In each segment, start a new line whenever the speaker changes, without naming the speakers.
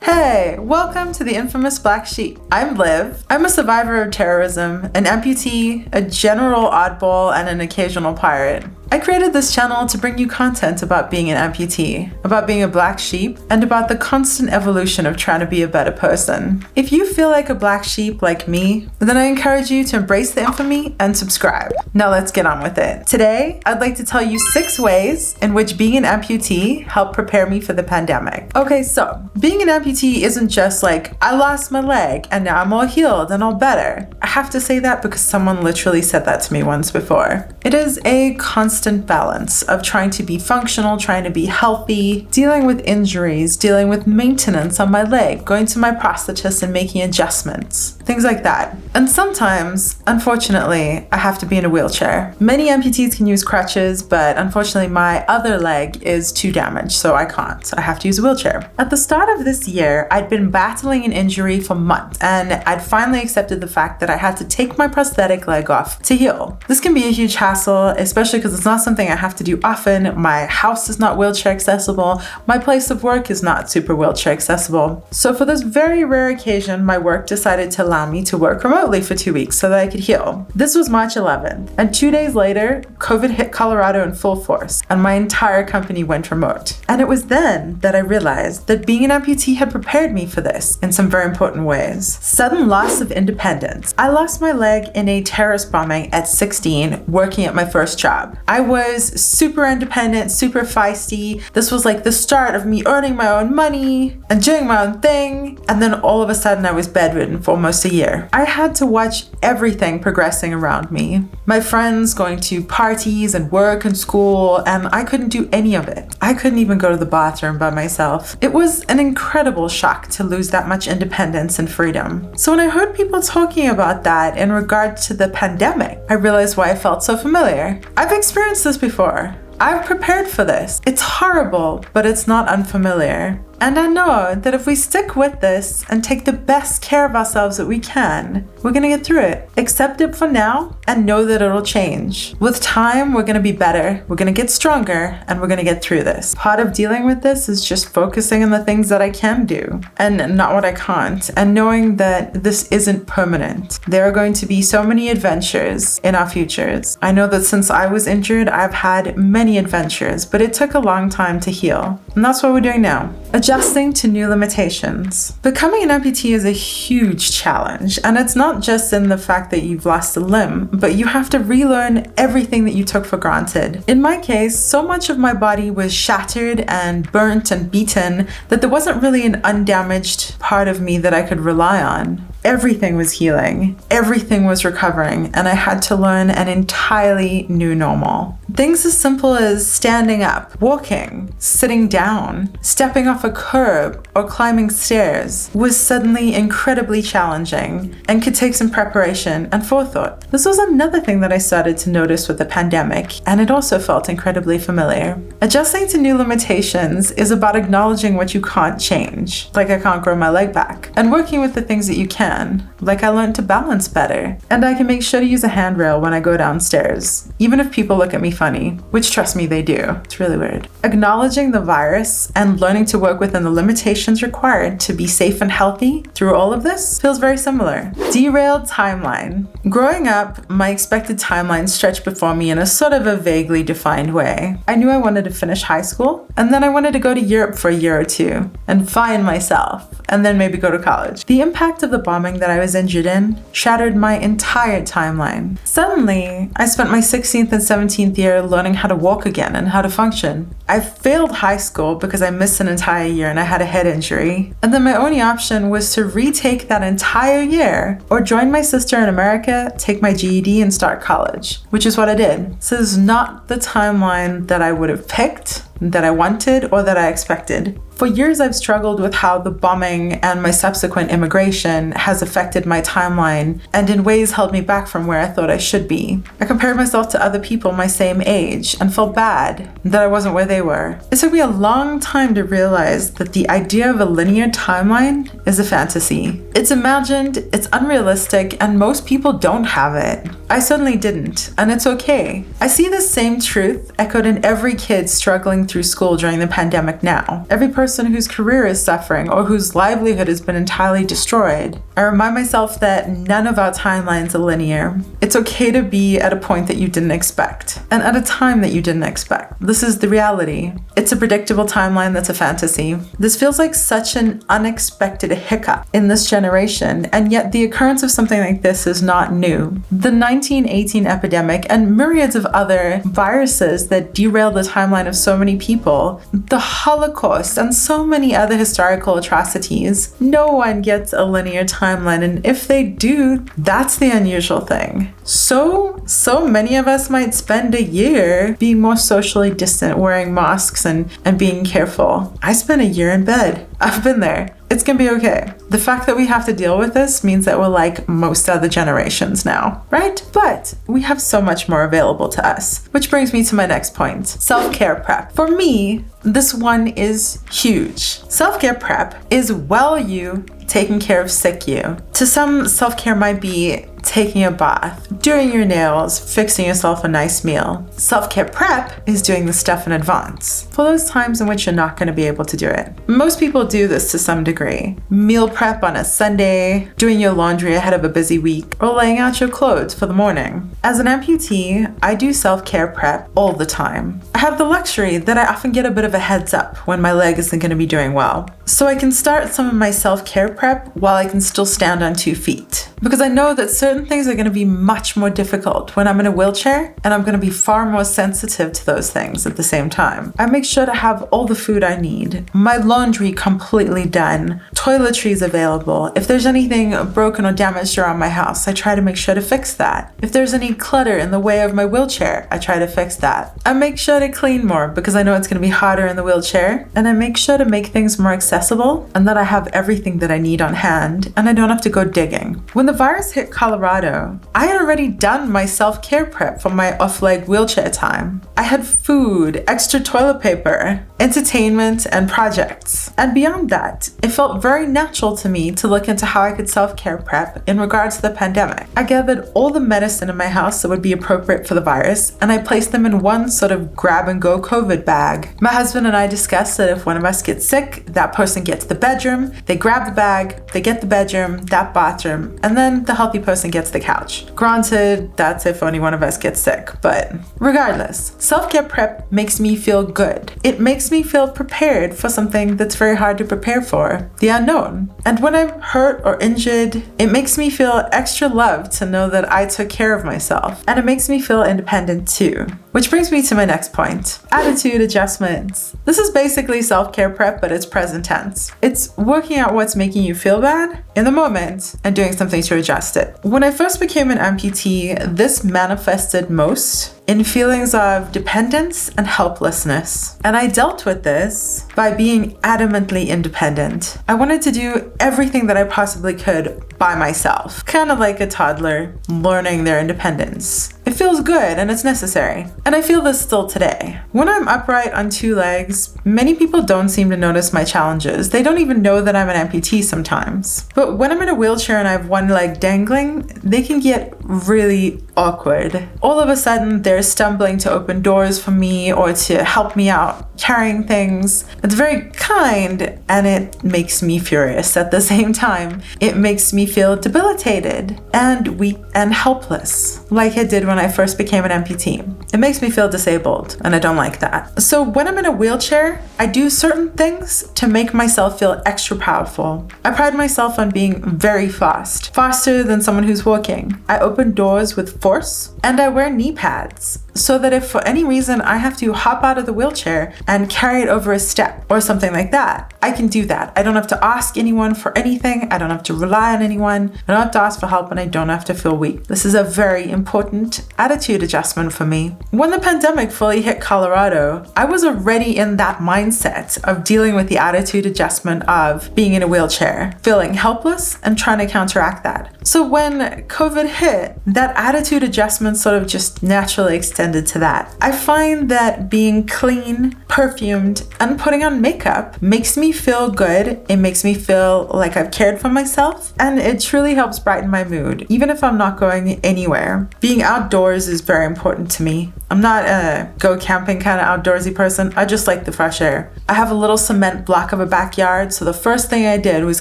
Hey, welcome to the infamous Black Sheep. I'm Liv. I'm a survivor of terrorism, an amputee, a general oddball, and an occasional pirate. I created this channel to bring you content about being an amputee, about being a black sheep, and about the constant evolution of trying to be a better person. If you feel like a black sheep like me, then I encourage you to embrace the infamy and subscribe. Now let's get on with it. Today, I'd like to tell you 6 ways in which being an amputee helped prepare me for the pandemic. Okay, so being an amputee isn't just like, I lost my leg and now I'm all healed and all better. I have to say that because someone literally said that to me once before. It is a constant balance of trying to be functional, trying to be healthy, dealing with injuries, dealing with maintenance on my leg, going to my prosthetist and making adjustments, things like that. And sometimes, unfortunately, I have to be in a wheelchair. Many amputees can use crutches, but unfortunately my other leg is too damaged, so I can't. I have to use a wheelchair. At the start of this year, I'd been battling an injury for months, and I'd finally accepted the fact that I had to take my prosthetic leg off to heal. This can be a huge hassle, especially because it's not something I have to do often. My house is not wheelchair accessible. My place of work is not super wheelchair accessible. So for this very rare occasion, my work decided to allow me to work remotely for 2 weeks so that I could heal. This was March 11th, and 2 days later, COVID hit Colorado in full force, and my entire company went remote. And it was then that I realized that being an amputee had prepared me for this in some very important ways. Sudden loss of independence. I lost my leg in a terrorist bombing at 16, working at my first job. I was super independent, super feisty. This was like the start of me earning my own money and doing my own thing. And then all of a sudden I was bedridden for almost a year. I had to watch everything progressing around me. My friends going to parties and work and school, and I couldn't do any of it. I couldn't even go to the bathroom by myself. It was an incredible shock to lose that much independence and freedom. So when I heard people talking about that in regard to the pandemic, I realized why I felt so familiar. I've experienced this before. I've prepared for this. It's horrible, but it's not unfamiliar. And I know that if we stick with this and take the best care of ourselves that we can, we're gonna get through it. Accept it for now and know that it'll change. With time, we're gonna be better, we're gonna get stronger, and we're gonna get through this. Part of dealing with this is just focusing on the things that I can do and not what I can't, and knowing that this isn't permanent. There are going to be so many adventures in our futures. I know that since I was injured, I've had many adventures, but it took a long time to heal. And that's what we're doing now. Adjusting to new limitations. Becoming an amputee is a huge challenge, and it's not just in the fact that you've lost a limb, but you have to relearn everything that you took for granted. In my case, so much of my body was shattered and burnt and beaten that there wasn't really an undamaged part of me that I could rely on. Everything was healing, everything was recovering, and I had to learn an entirely new normal. Things as simple as standing up, walking, sitting down, stepping off a curb, or climbing stairs was suddenly incredibly challenging and could take some preparation and forethought. This was another thing that I started to notice with the pandemic, and it also felt incredibly familiar. Adjusting to new limitations is about acknowledging what you can't change, like I can't grow my leg back, and working with the things that you can, like I learned to balance better, and I can make sure to use a handrail when I go downstairs, even if people look at me funny, which trust me, they do. It's really weird. Acknowledging the virus and learning to work within the limitations required to be safe and healthy through all of this feels very similar. Derailed Timeline. Growing up, my expected timeline stretched before me in a sort of a vaguely defined way. I knew I wanted to finish high school, and then I wanted to go to Europe for a year or two and find myself, and then maybe go to college. The impact of the bombing that I was injured in shattered my entire timeline. Suddenly, I spent my 16th and 17th year learning how to walk again and how to function. I failed high school because I missed an entire year and I had a head injury. And then my only option was to retake that entire year or join my sister in America, take my GED, and start college, which is what I did. So this is not the timeline that I would have picked, that I wanted, or that I expected. For years, I've struggled with how the bombing and my subsequent immigration has affected my timeline and in ways held me back from where I thought I should be. I compared myself to other people my same age and felt bad that I wasn't where they they were. It took me a long time to realize that the idea of a linear timeline is a fantasy. It's imagined, it's unrealistic, and most people don't have it. I certainly didn't, and it's okay. I see the same truth echoed in every kid struggling through school during the pandemic now. Every person whose career is suffering or whose livelihood has been entirely destroyed. I remind myself that none of our timelines are linear. It's okay to be at a point that you didn't expect, and at a time that you didn't expect. This is the reality. It's a predictable timeline that's a fantasy. This feels like such an unexpected hiccup in this generation, and yet the occurrence of something like this is not new. The 1918 epidemic and myriads of other viruses that derailed the timeline of so many people, the Holocaust, and so many other historical atrocities, no one gets a linear timeline, and if they do, that's the unusual thing. So many of us might spend a year being more socially distant, wearing masks and being careful. I spent a year in bed. I've been there. It's gonna be okay. The fact that we have to deal with this means that we're like most other generations now, right? But we have so much more available to us, which brings me to my next point, self-care prep. For me, this one is huge. Self-care prep is well you taking care of sick you. To some, self-care might be taking a bath, doing your nails, fixing yourself a nice meal. Self-care prep is doing the stuff in advance for those times in which you're not going to be able to do it. Most people do this to some degree. Meal prep on a Sunday, doing your laundry ahead of a busy week, or laying out your clothes for the morning. As an amputee, I do self-care prep all the time. I have the luxury that I often get a bit of a heads up when my leg isn't going to be doing well. So I can start some of my self-care prep while I can still stand on 2 feet. Because I know that certain things are going to be much more difficult when I'm in a wheelchair, and I'm going to be far more sensitive to those things at the same time. I make sure to have all the food I need, my laundry completely done, toiletries available. If there's anything broken or damaged around my house, I try to make sure to fix that. If there's any clutter in the way of my wheelchair, I try to fix that. I make sure to clean more because I know it's going to be harder in the wheelchair, and I make sure to make things more accessible and that I have everything that I need on hand and I don't have to go digging. When the virus hit Colorado, I had already done my self-care prep for my off-leg wheelchair time. I had food, extra toilet paper, entertainment, and projects. And beyond that, it felt very natural to me to look into how I could self-care prep in regards to the pandemic. I gathered all the medicine in my house that would be appropriate for the virus, and I placed them in one sort of grab-and-go COVID bag. My husband and I discussed that if one of us gets sick, that person gets the bedroom, they grab the bag, they get the bedroom, that bathroom, and then the healthy person gets the couch. Granted, that's if only one of us gets sick, but regardless, self-care prep makes me feel good. It makes me feel prepared for something that's very hard to prepare for, the unknown. And when I'm hurt or injured, it makes me feel extra loved to know that I took care of myself, and it makes me feel independent too. Which brings me to my next point, attitude adjustments. This is basically self-care prep, but it's present tense. It's working out what's making you feel bad in the moment and doing something to adjust it. When I first became an amputee, this manifested most in feelings of dependence and helplessness. And I dealt with this by being adamantly independent. I wanted to do everything that I possibly could by myself, kind of like a toddler learning their independence. It feels good and it's necessary. And I feel this still today. When I'm upright on 2 legs, many people don't seem to notice my challenges. They don't even know that I'm an amputee sometimes. But when I'm in a wheelchair and I have one leg dangling, they can get really awkward. All of a sudden, they're stumbling to open doors for me or to help me out carrying things. It's very kind and it makes me furious at the same time. It makes me feel debilitated and weak and helpless, like it did when I first became an amputee. It makes me feel disabled and I don't like that. So when I'm in a wheelchair, I do certain things to make myself feel extra powerful. I pride myself on being very fast, faster than someone who's walking. I open doors with force and I wear knee pads so that if for any reason I have to hop out of the wheelchair and carry it over a step or something like that, I can do that. I don't have to ask anyone for anything. I don't have to rely on anyone. I don't have to ask for help and I don't have to feel weak. This is a very important attitude adjustment for me. When the pandemic fully hit Colorado, I was already in that mindset of dealing with the attitude adjustment of being in a wheelchair, feeling helpless and trying to counteract that. So when COVID hit, that attitude adjustment confidence sort of just naturally extended to that. I find that being clean, perfumed, and putting on makeup makes me feel good. It makes me feel like I've cared for myself, and it truly helps brighten my mood, even if I'm not going anywhere. Being outdoors is very important to me. I'm not a go camping kind of outdoorsy person. I just like the fresh air. I have a little cement block of a backyard, so the first thing I did was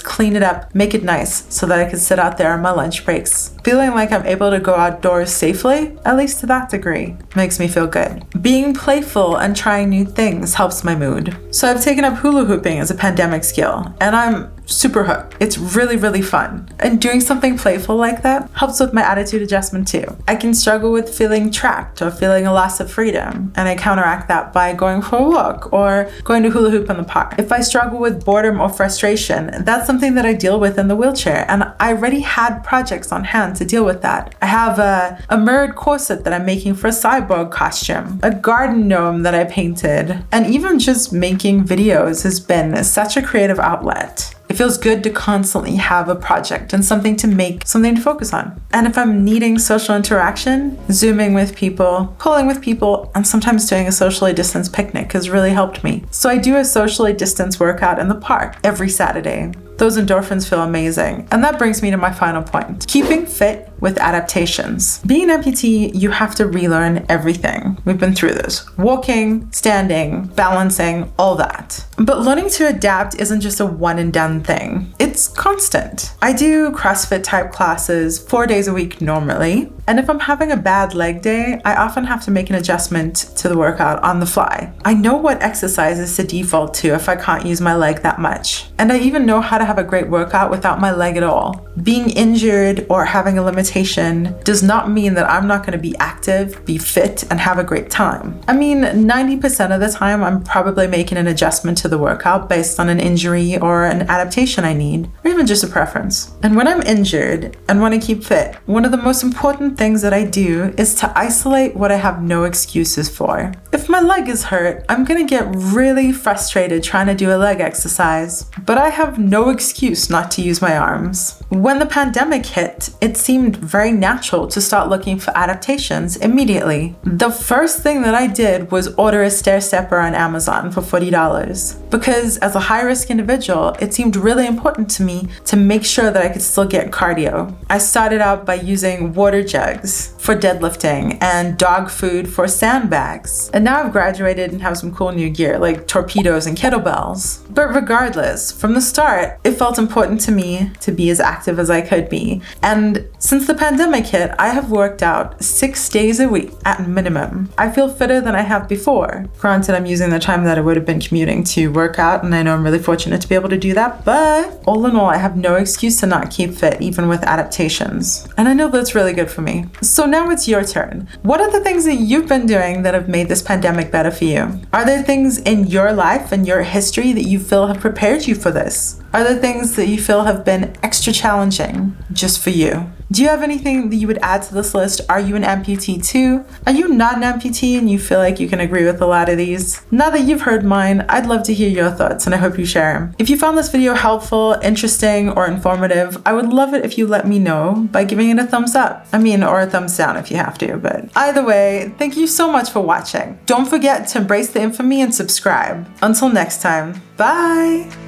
clean it up, make it nice, so that I could sit out there on my lunch breaks. Feeling like I'm able to go outdoors safely, at least to that degree, makes me feel good. Being playful and trying new things helps my mood. So I've taken up hula hooping as a pandemic skill, and I'm super hooked. It's really, really fun. And doing something playful like that helps with my attitude adjustment too. I can struggle with feeling trapped or feeling a loss of freedom, and I counteract that by going for a walk or going to hula hoop in the park. If I struggle with boredom or frustration, that's something that I deal with in the wheelchair, and I already had projects on hand to deal with that. I have a mirrored corset that I'm making for a cyborg costume, a garden gnome that I painted, and even just making videos has been such a creative outlet. It feels good to constantly have a project and something to make, something to focus on. And if I'm needing social interaction, Zooming with people, calling with people, and sometimes doing a socially distanced picnic has really helped me. So I do a socially distanced workout in the park every Saturday. Those endorphins feel amazing. And that brings me to my final point. Keeping fit with adaptations. Being an amputee, you have to relearn everything. We've been through this. Walking, standing, balancing, all that. But learning to adapt isn't just a one and done thing. It's constant. I do CrossFit type classes 4 days a week normally. And if I'm having a bad leg day, I often have to make an adjustment to the workout on the fly. I know what exercises to default to if I can't use my leg that much. And I even know how to have a great workout without my leg at all. Being injured or having a limitation does not mean that I'm not going to be active, be fit, and have a great time. I mean, 90% of the time, I'm probably making an adjustment to the workout based on an injury or an adaptation I need, or even just a preference. And when I'm injured and want to keep fit, one of the most important things that I do is to isolate what I have no excuses for. If my leg is hurt, I'm going to get really frustrated trying to do a leg exercise, but I have no excuse not to use my arms. When the pandemic hit, it seemed very natural to start looking for adaptations immediately. The first thing that I did was order a stair stepper on Amazon for $40 because as a high-risk individual, it seemed really important to me to make sure that I could still get cardio. I started out by using water jugs for deadlifting and dog food for sandbags. And now I've graduated and have some cool new gear like torpedoes and kettlebells. But regardless, from the start, it felt important to me to be as active as I could be. And since the pandemic hit, I have worked out 6 days a week at minimum. I feel fitter than I have before. Granted, I'm using the time that I would have been commuting to work out, and I know I'm really fortunate to be able to do that, but all in all, I have no excuse to not keep fit, even with adaptations. And I know that's really good for me. So now it's your turn. What are the things that you've been doing that have made this pandemic better for you? Are there things in your life and your history that you feel have prepared you for this? Are there things that you feel have been extra challenging just for you? Do you have anything that you would add to this list? Are you an amputee too? Are you not an amputee and you feel like you can agree with a lot of these? Now that you've heard mine, I'd love to hear your thoughts and I hope you share them. If you found this video helpful, interesting, or informative, I would love it if you let me know by giving it a thumbs up. Or a thumbs down if you have to, but either way, thank you so much for watching. Don't forget to embrace the infamy and subscribe. Until next time, bye!